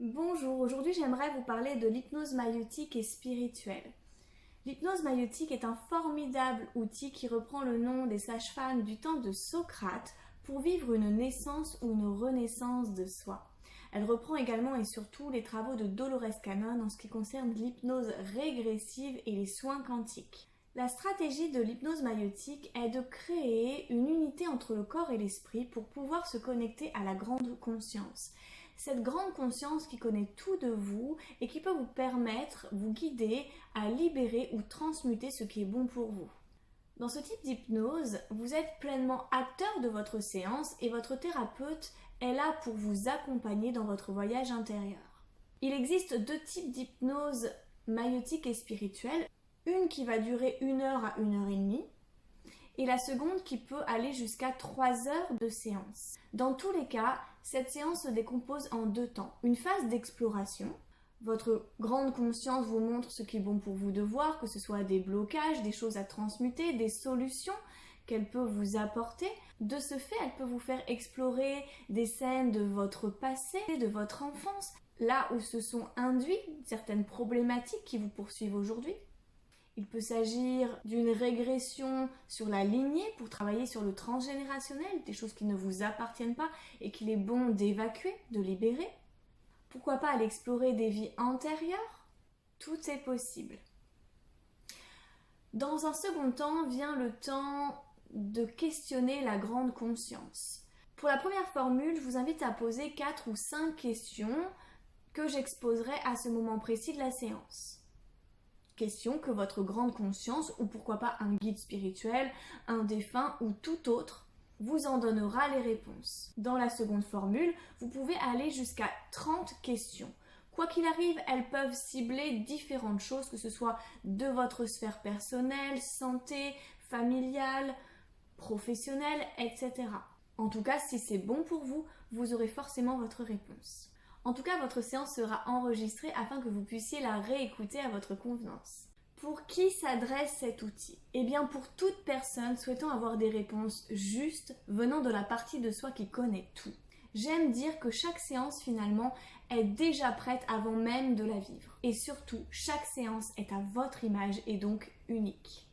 Bonjour, aujourd'hui j'aimerais vous parler de l'hypnose maïeutique et spirituelle. L'hypnose maïeutique est un formidable outil qui reprend le nom des sages-femmes du temps de Socrate pour vivre une naissance ou une renaissance de soi. Elle reprend également et surtout les travaux de Dolores Cannon en ce qui concerne l'hypnose régressive et les soins quantiques. La stratégie de l'hypnose maïeutique est de créer une unité entre le corps et l'esprit pour pouvoir se connecter à la grande conscience. Cette grande conscience qui connaît tout de vous et qui peut vous permettre, vous guider à libérer ou transmuter ce qui est bon pour vous. Dans ce type d'hypnose, vous êtes pleinement acteur de votre séance et votre thérapeute est là pour vous accompagner dans votre voyage intérieur. Il existe deux types d'hypnose maïeutique et spirituelle. Une qui va durer 1 heure à 1 heure et demie et la seconde qui peut aller jusqu'à 3 heures de séance. Dans tous les cas, cette séance se décompose en 2 temps. Une phase d'exploration. Votre grande conscience vous montre ce qui est bon pour vous de voir, que ce soit des blocages, des choses à transmuter, des solutions qu'elle peut vous apporter. De ce fait, elle peut vous faire explorer des scènes de votre passé, de votre enfance, là où se sont induites certaines problématiques qui vous poursuivent aujourd'hui. Il peut s'agir d'une régression sur la lignée pour travailler sur le transgénérationnel, des choses qui ne vous appartiennent pas et qu'il est bon d'évacuer, de libérer. Pourquoi pas aller explorer des vies antérieures? Tout est possible. Dans un second temps vient le temps de questionner la grande conscience. Pour la première formule, je vous invite à poser 4 ou 5 questions que j'exposerai à ce moment précis de la séance. Questions que votre grande conscience, ou pourquoi pas un guide spirituel, un défunt ou tout autre, vous en donnera les réponses. Dans la seconde formule, vous pouvez aller jusqu'à 30 questions. Quoi qu'il arrive, elles peuvent cibler différentes choses, que ce soit de votre sphère personnelle, santé, familiale, professionnelle, etc. En tout cas, si c'est bon pour vous, vous aurez forcément votre réponse. En tout cas, votre séance sera enregistrée afin que vous puissiez la réécouter à votre convenance. Pour qui s'adresse cet outil? Eh bien, pour toute personne souhaitant avoir des réponses justes venant de la partie de soi qui connaît tout. J'aime dire que chaque séance finalement est déjà prête avant même de la vivre. Et surtout, chaque séance est à votre image et donc unique.